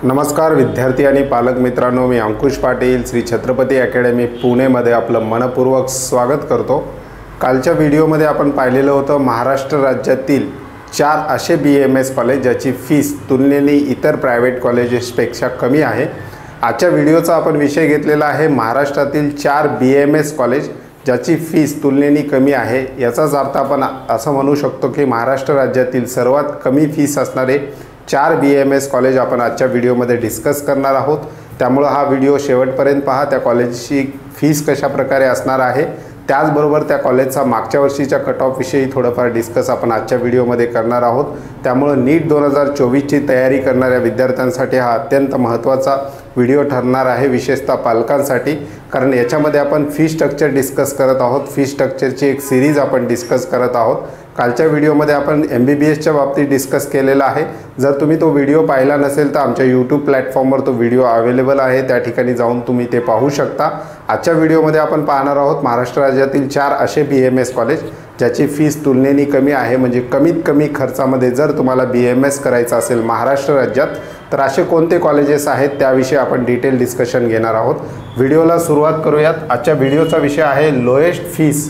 नमस्कार विद्यार्थी आणि पालक मित्रांनो, मी अंकुश पाटील श्री छत्रपती अकॅडमी पुणेमध्ये आपलं मनपूर्वक स्वागत करतो। कालच्या व्हिडिओमध्ये आपण पाहिलेलं होतं महाराष्ट्र राज्यातील 4 असे BAMS कॉलेज ज्याची फीस तुलनेने इतर प्रायव्हेट कॉलेजेसपेक्षा कमी आहे। आजच्या व्हिडिओचा आपण विषय घेतलेला आहे महाराष्ट्रातील 4 BAMS कॉलेज ज्याची फीस तुलनेने कमी आहे। याचाच अर्थ आपण असं म्हणू शकतो की महाराष्ट्र राज्यातील सर्वात कमी फीस असणारे 4 BAMS कॉलेज आपण आजच्या व्हिडिओमध्ये डिस्कस करणार आहोत। त्यामुळे हा व्हिडिओ शेवटपर्यंत पहा। त्या कॉलेजची फीस कशा प्रकारे असणार आहे, त्याचबरोबर त्या कॉलेजचा मागच्या वर्षीच्या कट ऑफ विषयी थोडंफार डिस्कस आपण आजच्या व्हिडिओमध्ये करणार आहोत। त्यामुळे नीट 2024 ची तयारी करणाऱ्या विद्यार्थ्यांसाठी हा अत्यंत महत्त्वाचा व्हिडिओ ठरणार आहे, विशेषतः पालकांसाठी, कारण याच्यामध्ये आपण फी स्ट्रक्चर डिस्कस करत आहोत। फी स्ट्रक्चरची एक सीरीज आपण डिस्कस करत आहोत। कालच्या व्हिडिओमध्ये आपण MBBSच्या बाबतीत डिस्कस केलेला आहे। जर तुम्ही तो व्हिडिओ पाहिला नसेल तर आमच्या YouTube प्लॅटफॉर्मवर तो व्हिडिओ अवेलेबल आहे, त्या ठिकाणी जाऊन तुम्ही ते पाहू शकता। आजच्या व्हिडिओमध्ये आपण पाहणार आहोत महाराष्ट्र राज्यातील 4 असे BAMS कॉलेज ज्याची फीस तुलनेने कमी आहे, म्हणजे कमीत कमी खर्चामध्ये जर तुम्हाला BAMS करायचं असेल महाराष्ट्र राज्यात तर असे कोणते कॉलेजेस आहेत त्याविषयी आपण डिटेल डिस्कशन घेणार आहोत। व्हिडिओला सुरुवात करूयात। आजच्या व्हिडिओचा विषय आहे lowest fees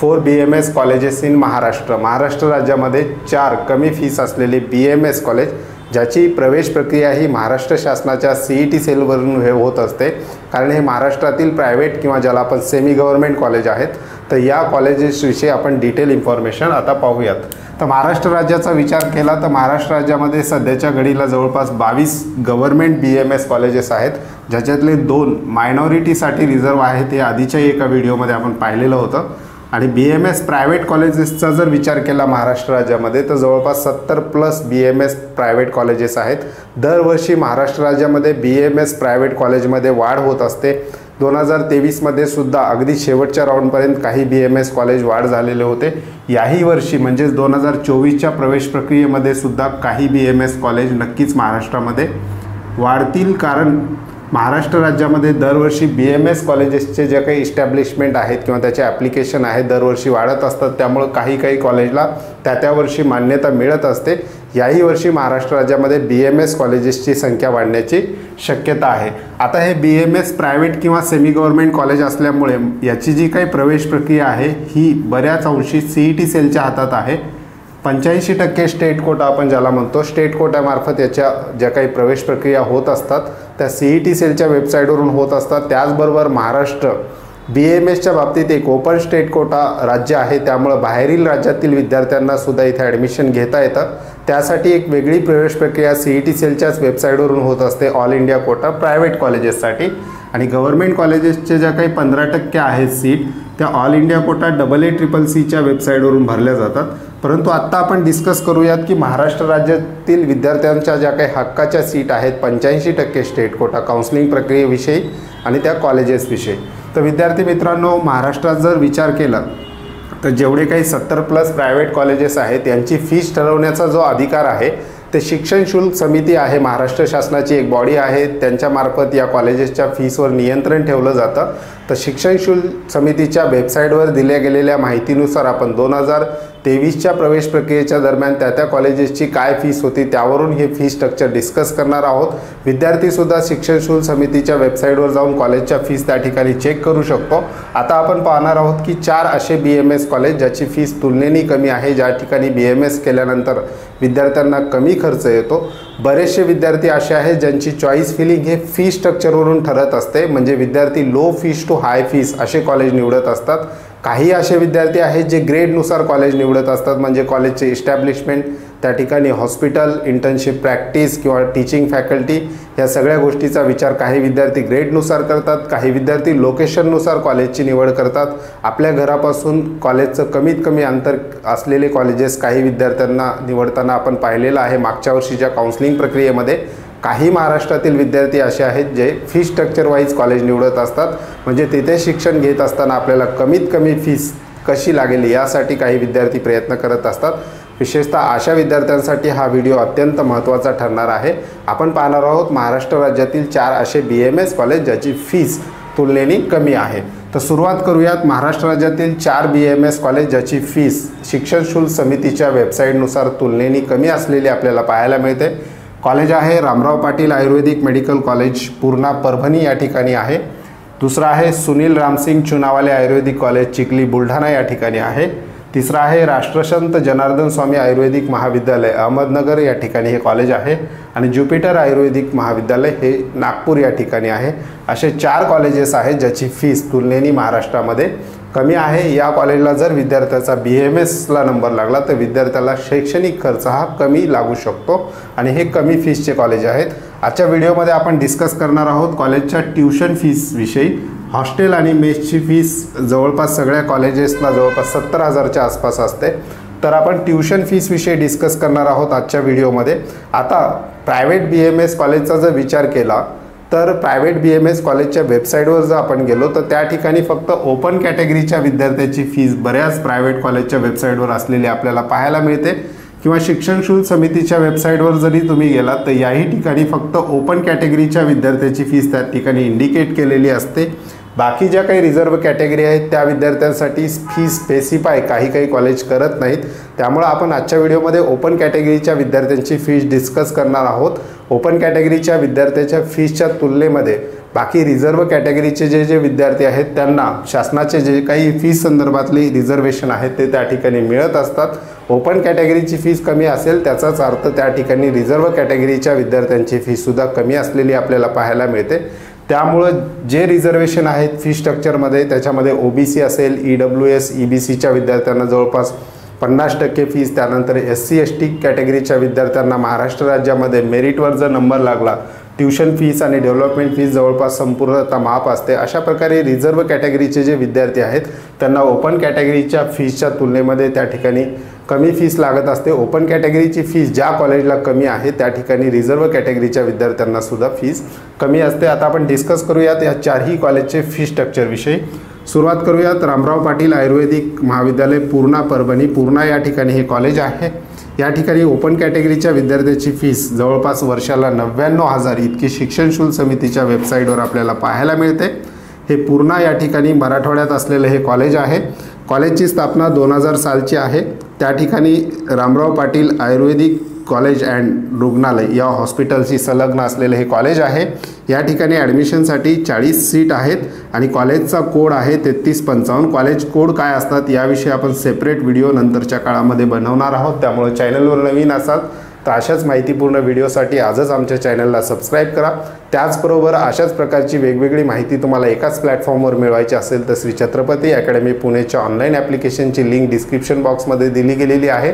for BAMS colleges in Maharashtra. Maharashtra राज्यामध्ये 4 कमी फीस असलेले BAMS कॉलेज ज्याची प्रवेश प्रक्रिया ही महाराष्ट्र शासनाच्या CET सेलवरून होत असते, कारण हे महाराष्ट्रातील प्रायव्हेट किंवा ज्याला आपण सेमी गव्हर्नमेंट कॉलेज आहेत। तर या कॉलेजेसविषयी आपण डिटेल इन्फॉर्मेशन आता पाहूयात। तर महाराष्ट्र राज्याचा विचार केला तर महाराष्ट्र राज्यामध्ये सध्याच्या घडीला जवळपास 22 गव्हर्नमेंट BAMS कॉलेजेस आहेत, ज्याच्यातले 2 मायनॉरिटीसाठी रिझर्व आहेत। हे आधीच्या एका व्हिडिओमध्ये आपण पाहिलेलं होतं। आणि BAMS प्रायव्हेट कॉलेजेसचा जर विचार केला महाराष्ट्र राज्यामध्ये तर जवळपास 70+ BAMS प्रायव्हेट कॉलेजेस आहेत। दरवर्षी महाराष्ट्र राज्यामध्ये BAMS प्रायव्हेट कॉलेजमध्ये वाढ होत असते। 2023 मध्ये सुद्धा अगदी शेवटच्या राऊंडपर्यंत काही BAMS कॉलेज वाढ झालेले होते। याही वर्षी म्हणजे 2024च्या प्रवेश प्रक्रियेमध्ये सुद्धा काही BAMS कॉलेज नक्कीच महाराष्ट्रामध्ये वाढतील, कारण महाराष्ट्र राज्यामध्ये दरवर्षी BAMS कॉलेजेसचे जे काही इस्टॅब्लिशमेंट आहेत किंवा त्याचे ॲप्लिकेशन आहेत दरवर्षी वाढत असतात। त्यामुळे काही कॉलेजला त्या वर्षी मान्यता मिळत असते। याही वर्षी महाराष्ट्र राज्यामध्ये BAMS कॉलेजेसची संख्या वाढण्याची शक्यता आहे। आता हे BAMS प्रायव्हेट किंवा सेमी गव्हर्नमेंट कॉलेज असल्यामुळे याची जी काही प्रवेश प्रक्रिया आहे ही बऱ्याच अंशी CET सेलच्या हातात आहे। 85% स्टेट कोटा आपण ज्याला म्हणतो, स्टेट कोट्यामार्फत याच्या ज्या काही प्रवेश प्रक्रिया होत असतात त्या CET सेलच्या वेबसाईटवरून होत असतात। त्याचबरोबर महाराष्ट्र BAMSच्या बाबतीत एक ओपन स्टेट कोटा राज्य आहे, त्यामुळे बाहेरील राज्यातील विद्यार्थ्यांना सुद्धा इथे ॲडमिशन घेता येतं। त्यासाठी एक वेगळी प्रवेश प्रक्रिया CET सेलच्याच वेबसाईटवरून होत असते ऑल इंडिया कोटा प्रायव्हेट कॉलेजेससाठी। आणि गव्हर्नमेंट कॉलेजेसचे ज्या काही 15% आहेत सीट त्या ऑल इंडिया कोटा AACCCच्या वेबसाईटवरून भरल्या जातात। परंतु आत्ता आपण डिस्कस करूयात की महाराष्ट्र राज्यातील विद्यार्थ्यांच्या ज्या काही हक्काच्या सीट आहेत 85% स्टेट कोटा काउन्सिलिंग प्रक्रियेविषयी आणि त्या कॉलेजेसविषयी। तर विद्यार्थी मित्रांनो, महाराष्ट्रात जर विचार केला तर जेवढे काही 70+ प्रायव्हेट कॉलेजेस आहेत यांची फीस ठरवण्याचा जो अधिकार आहे ते शिक्षण शुल्क समिती आहे, महाराष्ट्र शासनाची एक बॉडी आहे, त्यांच्यामार्फत या कॉलेजेसच्या फीसवर नियंत्रण ठेवलं जातं। तर शिक्षण शुल्क समितीच्या वेबसाईटवर दिल्या गेलेल्या माहितीनुसार आपण 2023च्या प्रवेश प्रक्रियेच्या दरम्यान त्या कॉलेजेसची काय फीस होती त्यावरून हे फी स्ट्रक्चर डिस्कस करणार आहोत। विद्यार्थीसुद्धा शिक्षण शुल्क समितीच्या वेबसाईटवर जाऊन कॉलेजच्या फीस त्या ठिकाणी चेक करू शकतो। आता आपण पाहणार आहोत की 4 असे BAMS कॉलेज ज्याची फीस तुलनेने कमी आहे, ज्या ठिकाणी BAMS केल्यानंतर विद्यार्थ्यांना कमी खर्च येतो। बरेचसे विद्यार्थी असे आहेत ज्यांची चॉईस फिलिंग हे फी स्ट्रक्चरवरून ठरत असते, म्हणजे विद्यार्थी low fees to high fees असे कॉलेज निवडत असतात। काही असे विद्यार्थी आहेत जे ग्रेडनुसार कॉलेज निवडत असतात, म्हणजे कॉलेजचे इस्टॅब्लिशमेंट, त्या ठिकाणी हॉस्पिटल, इंटर्नशिप प्रॅक्टिस किंवा टीचिंग फॅकल्टी या सगळ्या गोष्टीचा विचार काही विद्यार्थी ग्रेडनुसार करतात। काही विद्यार्थी लोकेशननुसार कॉलेजची निवड करतात। आपल्या घरापासून कॉलेजचं कमीत कमी अंतर असलेले कॉलेजेस काही विद्यार्थ्यांना निवडताना आपण पाहिलेलं आहे मागच्या वर्षीच्या काउन्सिलिंग प्रक्रियेमध्ये। काही महाराष्ट्रातील विद्यार्थी असे आहेत जे फी स्ट्रक्चर वाईज कॉलेज निवडत असतात, म्हणजे तिथे शिक्षण घेत असताना आपल्याला कमीत कमी फीस कशी लागेल यासाठी काही विद्यार्थी प्रयत्न करत असतात। विशेषतः अशा विद्यार्थ्यांसाठी हा व्हिडिओ अत्यंत महत्त्वाचा ठरणार आहे। आपण पाहणार आहोत महाराष्ट्र राज्यातील 4 असे BAMS कॉलेज ज्याची फीस तुलनेने कमी आहे। तर सुरुवात करूयात महाराष्ट्र राज्यातील 4 BAMS कॉलेज ज्याची फीस शिक्षण शुल्क समितीच्या वेबसाईटनुसार तुलनेने कमी असलेली आपल्याला पाहायला मिळते। कॉलेज आहे रामराव पाटील आयुर्वेदिक मेडिकल कॉलेज पूर्णा परभणी या ठिकाणी आहे। दुसरा आहे सुनील रामसिंग चुनावाले आयुर्वेदिक कॉलेज चिखली बुलढाणा या ठिकाणी आहे। तिसरा आहे राष्ट्रसंत जनार्दन स्वामी आयुर्वेदिक महाविद्यालय अहमदनगर या ठिकाणी हे कॉलेज आहे आणि ज्युपिटर आयुर्वेदिक महाविद्यालय हे नागपूर या ठिकाणी आहे। असे 4 कॉलेजेस आहेत ज्याची फीस तुलनेने महाराष्ट्रामध्ये कमी आहे। या कॉलेजला जर विद्यार्थ्याचा BMSला नंबर लागला तर विद्यार्थ्याला शैक्षणिक खर्च हा कमी लागू शकतो आणि हे कमी फीसचे कॉलेज आहेत। आजच्या व्हिडिओमध्ये आपण डिस्कस करणार आहोत कॉलेजच्या ट्यूशन फीस विषयी। हॉस्टेल आणि मेसची फीस जवळपास सगळ्या कॉलेजेसला जवळपास 70,000च्या आसपास असते। तर आपण ट्यूशन फीस विषयी डिस्कस करणार आहोत आजच्या व्हिडिओमध्ये। आता प्रायव्हेट BMS कॉलेजचा जर विचार केला तर प्रायव्हेट BMS कॉलेजच्या वेबसाईटवर जर आपण गेलो तर त्या ठिकाणी फक्त ओपन कॅटेगरीच्या विद्यार्थ्याची फीस बऱ्याच प्रायव्हेट कॉलेजच्या वेबसाईटवर असलेली आपल्याला पाहायला मिळते किंवा शिक्षण शुल्क समितीच्या वेबसाईटवर जरी तुम्ही गेलात तर याही ठिकाणी फक्त ओपन कॅटेगरीच्या विद्यार्थ्याची फीस त्या ठिकाणी इंडिकेट केलेली असते। बाकी ज्या काही रिझर्व कॅटेगरी आहेत त्या विद्यार्थ्यांसाठी फीस स्पेसिफाय काही कॉलेज करत नाहीत। त्यामुळे आपण आजच्या व्हिडिओमध्ये ओपन कॅटेगरीच्या विद्यार्थ्यांची फीस डिस्कस करणार आहोत। ओपन कॅटेगरीच्या विद्यार्थ्याच्या फीसच्या तुलनेमध्ये बाकी रिझर्व कॅटेगरीचे जे विद्यार्थी आहेत त्यांना शासनाचे जे काही फीस संदर्भातली रिझर्वेशन आहेत ते त्या ठिकाणी मिळत असतात। ओपन कॅटेगरीची फीस कमी असेल त्याचाच अर्थ त्या ठिकाणी रिझर्व कॅटेगरीच्या विद्यार्थ्यांची फीससुद्धा कमी असलेली आपल्याला पाहायला मिळते। त्यामुळं जे रिझर्वेशन आहेत फी स्ट्रक्चरमध्ये त्याच्यामध्ये OBC असेल EWS EBCच्या विद्यार्थ्यांना जवळपास 50% फीस, त्यानंतर SC ST कॅटेगरीच्या विद्यार्थ्यांना महाराष्ट्र राज्यामध्ये मेरिटवर जर नंबर लागला ट्यूशन फीस आणि डेव्हलपमेंट फीस जवळपास संपूर्णतः माफ असते। अशा प्रकारे रिझर्व कॅटेगरीचे जे विद्यार्थी आहेत त्यांना ओपन कॅटेगरीच्या फीसच्या तुलनेमध्ये त्या ठिकाणी कमी फीस लागत असते। ओपन कॅटेगरीची फीस ज्या कॉलेजला कमी आहे त्या ठिकाणी रिझर्व कॅटेगरीच्या विद्यार्थ्यांना सुद्धा फीस कमी असते। आता आपण डिस्कस करूयात या 4ही कॉलेजचे फी स्ट्रक्चर विषयी। सुरुवात करूयात रामराव पाटील आयुर्वेदिक महाविद्यालय पूर्णा परभणी पूर्णा या ठिकाणी हे कॉलेज आहे। या ठिकाणी ओपन कॅटेगरीच्या विद्यार्थ्याची फीस जवळपास वर्षाला 99,000 इतकी शिक्षण शुल्क समितीच्या वेबसाईटवर आपल्याला पाहायला मिळते। हे पूर्णा या ठिकाणी मराठवाड्यात असलेले हे कॉलेज आहे। कॉलेजची स्थापना 2000 सालची आहे। त्या ठिकाणी रामराव पाटील आयुर्वेदिक कॉलेज अँड रुग्णालय या हॉस्पिटलशी संलग्न असलेले हे कॉलेज आहे। या ठिकाणी ॲडमिशनसाठी 40 सीट आहेत आणि कॉलेजचा कोड आहे 3355। कॉलेज कोड काय असतात याविषयी आपण सेपरेट व्हिडिओ नंतरच्या काळामध्ये बनवणार आहोत। त्यामुळे चॅनलवर नवीन असाल तर अशाच माहितीपूर्ण व्हिडिओसाठी आजच आमच्या चॅनलला सबस्क्राईब करा। त्याचबरोबर अशाच प्रकारची वेगवेगळी माहिती तुम्हाला एकाच प्लॅटफॉर्मवर मिळवायची असेल तर श्री छत्रपती अकॅडमी पुणेच्या ऑनलाईन ॲप्लिकेशनची लिंक डिस्क्रिप्शन बॉक्समध्ये दिली गेलेली आहे।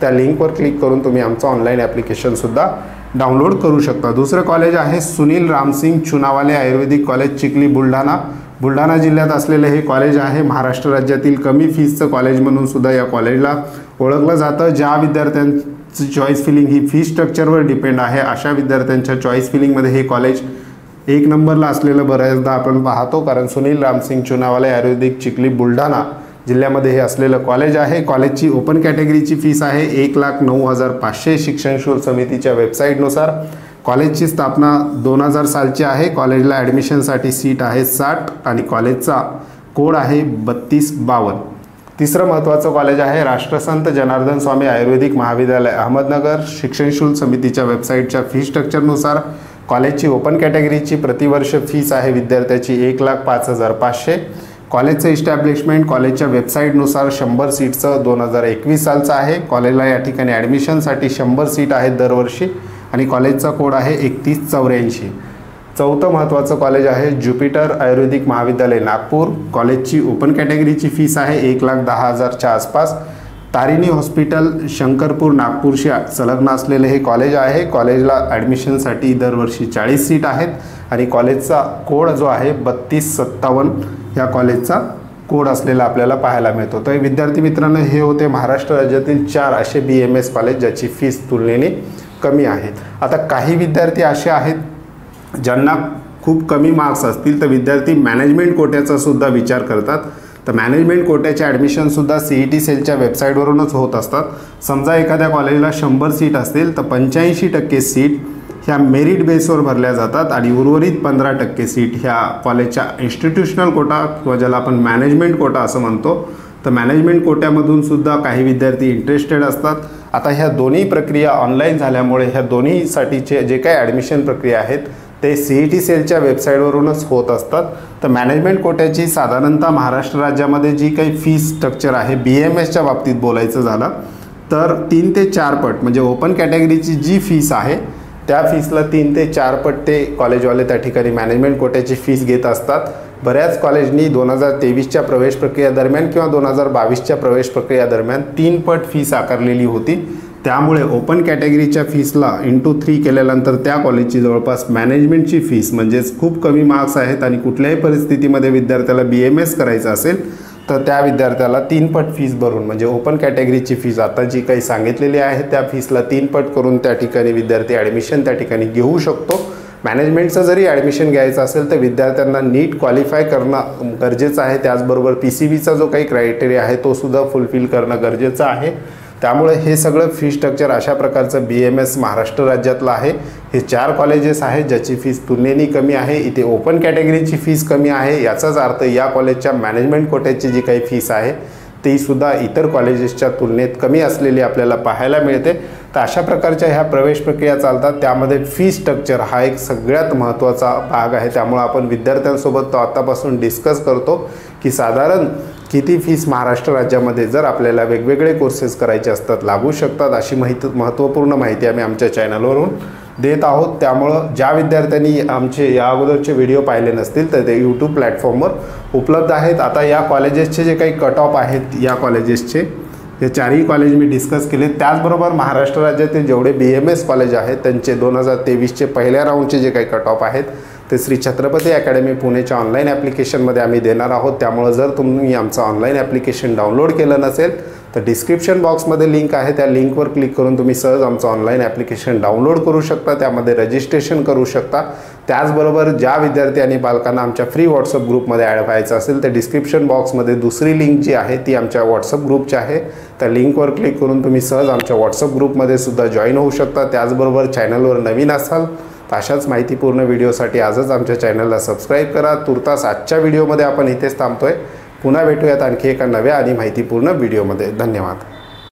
त्या लिंकवर क्लिक करून तुम्ही आमचं ऑनलाईन ॲप्लिकेशनसुद्धा डाउनलोड करू शकता। दुसरं कॉलेज आहे सुनील रामसिंग चुनावाले आयुर्वेदिक कॉलेज चिखली बुलढाणा जिल्ह्यात असलेले हे कॉलेज आहे। महाराष्ट्र राज्यातील कमी फीसचं कॉलेज म्हणून सुद्धा या कॉलेजला ओळखलं जातं। ज्या विद्यार्थ्यांची चॉईस फिलिंग ही फी स्ट्रक्चरवर डिपेंड आहे अशा विद्यार्थ्यांच्या चॉईस फिलिंगमध्ये हे कॉलेज 1 नंबरला असलेलं बऱ्याचदा आपण पाहतो, कारण सुनील रामसिंग चुनावाले आयुर्वेदिक चिखली बुलढाणा जिल्ह्यामध्ये हे असलेलं कॉलेज आहे। कॉलेजची ओपन कॅटेगरीची फीस आहे 1,09,500 शिक्षण शुल्क समितीच्या वेबसाईटनुसार। कॉलेजची स्थापना 2000 सालची आहे। कॉलेजला ॲडमिशनसाठी सीट आहे 60 आणि कॉलेजचा कोड आहे 3252। तिसरं महत्त्वाचं कॉलेज आहे राष्ट्रसंत जनार्दन स्वामी आयुर्वेदिक महाविद्यालय अहमदनगर। शिक्षण शुल्क समितीच्या वेबसाईटच्या फी स्ट्रक्चरनुसार कॉलेजची ओपन कॅटेगरीची प्रतिवर्ष फीस आहे विद्यार्थ्याची 1,05,500। कॉलेजचं इस्टॅब्लिशमेंट कॉलेजच्या वेबसाईटनुसार 100 सीटचं 2021 सालचं आहे। कॉलेजला या ठिकाणी ॲडमिशनसाठी 100 सीट आहेत दरवर्षी आणि कॉलेजचा कोड आहे 3184। चौथं महत्त्वाचं कॉलेज आहे ज्युपिटर आयुर्वेदिक महाविद्यालय नागपूर। कॉलेजची ओपन कॅटेगरीची फीस आहे 1,10,000च्या आसपास। तारिणी हॉस्पिटल शंकरपूर नागपूरशी संलग्न असलेले हे कॉलेज आहे। कॉलेजला ॲडमिशनसाठी दरवर्षी 40 सीट आहेत आणि कॉलेजचा कोड जो आहे 3257 ह्या कॉलेजचा कोड असलेला आपल्याला पाहायला मिळतो। तर विद्यार्थी मित्रांनो हे होते महाराष्ट्र राज्यातील 4 असे BMS कॉलेज ज्याची फीस तुलनेने कमी आहेत। आता काही विद्यार्थी असे आहेत ज्यांना खूप कमी मार्क्स असतील तर विद्यार्थी मॅनेजमेंट कोट्याचा सुद्धा विचार करतात। तर मॅनेजमेंट कोट्याचे ॲडमिशनसुद्धा CET सेलच्या वेबसाईटवरूनच होत असतात। समजा एखाद्या कॉलेजला 100 सीट असतील तर 85% सीट ह्या मेरिट बेसवर भरल्या जातात आणि उर्वरित 15% सीट ह्या कॉलेजच्या इन्स्टिट्यूशनल कोटा किंवा ज्याला आपण मॅनेजमेंट कोटा असं म्हणतो तर मॅनेजमेंट कोट्यामधून सुद्धा काही विद्यार्थी इंटरेस्टेड असतात। आता ह्या दोन्ही प्रक्रिया ऑनलाईन झाल्यामुळे ह्या दोन्हीसाठीचे जे काही ॲडमिशन प्रक्रिया आहेत ते CET सेलच्या वेबसाईटवरूनच होत असतात। तर मॅनेजमेंट कोट्याची साधारणतः महाराष्ट्र राज्यामध्ये जी काही फीस स्ट्रक्चर आहे BMSच्या बाबतीत बोलायचं झालं तर 3 ते 4 पट म्हणजे ओपन कॅटेगरीची जी फीस आहे त्या फीसला 3 ते 4 पट ते कॉलेजवाले त्या ठिकाणी मॅनेजमेंट कोट्याची फीस घेत असतात। बऱ्याच कॉलेजनी 2023च्या प्रवेश प्रक्रिया दरम्यान किंवा 2022च्या प्रवेश प्रक्रिया दरम्यान 3 पट फीस आकारलेली होती। त्यामुळे ओपन कॅटेगरीच्या फीसला × 3 केल्यानंतर त्या कॉलेजची जवळपास मॅनेजमेंटची फीस म्हणजेच खूप कमी मार्क्स आहेत आणि कुठल्याही परिस्थितीमध्ये विद्यार्थ्याला BMS करायचं असेल तर त्या विद्यार्थ्याला 3 पट फीस भरून म्हणजे ओपन कॅटेगरीची फीस आता जी काही सांगितलेली आहे त्या फीसला 3 पट करून त्या ठिकाणी विद्यार्थी ॲडमिशन त्या ठिकाणी घेऊ शकतो। मॅनेजमेंटचं जरी ॲडमिशन घ्यायचं असेल तर विद्यार्थ्यांना नीट क्वालिफाय करणं गरजेचं आहे। त्याचबरोबर PCBचा जो काही क्रायटेरिया आहे तो सुद्धा फुलफिल करणं गरजेचं आहे। त्यामुळे हे सगळं फी स्ट्रक्चर अशा प्रकारचं BMS महाराष्ट्र राज्यातलं आहे। हे 4 कॉलेजेस आहेत ज्याची फीस तुलनेने कमी आहे। इथे ओपन कॅटेगरीची फीस कमी आहे याचाच अर्थ या कॉलेजच्या मॅनेजमेंट कोट्याची जी काही फीस आहे ती सुद्धा इतर कॉलेजेसच्या तुलनेत कमी असलेली आपल्याला पाहायला मिळते। तर अशा प्रकारच्या ह्या प्रवेश प्रक्रिया चालतात त्यामध्ये फी स्ट्रक्चर हा एक सगळ्यात महत्त्वाचा भाग आहे। त्यामुळे आपण विद्यार्थ्यांसोबत तो आतापासून डिस्कस करतो की साधारण किती फीस महाराष्ट्र राज्यामध्ये जर आपल्याला वेगवेगळे कोर्सेस करायचे असतात लागू शकतात अशी महत्त्वपूर्ण माहिती आम्ही आमच्या चॅनलवरून देत आहोत। त्यामुळं ज्या विद्यार्थ्यांनी आमचे या अगोदरचे व्हिडिओ पाहिले नसतील तर ते YouTube प्लॅटफॉर्मवर उपलब्ध आहेत। आता या कॉलेजेसचे जे काही कट ऑफ आहेत या कॉलेजेसचे हे 4ही कॉलेज मी डिस्कस केले। त्याचबरोबर महाराष्ट्र राज्यातील जेवढे BMS कॉलेज आहेत त्यांचे 2023चे पहिल्या राऊंडचे जे काही कट ऑफ आहेत ते श्री छत्रपती अकॅडमी पुणेच्या ऑनलाईन ॲप्लिकेशनमध्ये आम्ही देणार आहोत। त्यामुळे जर तुम्ही आमचं ऑनलाईन ॲप्लिकेशन डाउनलोड केलं नसेल तर डिस्क्रिप्शन बॉक्समध्ये लिंक आहे त्या लिंकवर क्लिक करून तुम्ही सहज आमचं ऑनलाईन ॲप्लिकेशन डाउनलोड करू शकता, त्यामध्ये रजिस्ट्रेशन करू शकता। त्याचबरोबर ज्या विद्यार्थी आणि पालकांना आमच्या फ्री व्हॉट्सअप ग्रुपमध्ये ॲड व्हायचं असेल तर डिस्क्रिप्शन बॉक्समध्ये दुसरी लिंक जी आहे ती आमच्या व्हॉट्सअप ग्रुपची आहे। त्या लिंकवर क्लिक करून तुम्ही सहज आमच्या व्हॉट्सअप ग्रुपमध्ये सुद्धा जॉईन होऊ शकता। त्याचबरोबर चॅनलवर नवीन असाल तर अशाच माहितीपूर्ण व्हिडिओसाठी आजच आमच्या चॅनलला सबस्क्राईब करा। तुर्तास आजच्या व्हिडिओमध्ये आपण इथेच थांबतोय। पुन्हा भेटूयात आणखी एका नव्या आणि माहितीपूर्ण व्हिडिओमध्ये। धन्यवाद।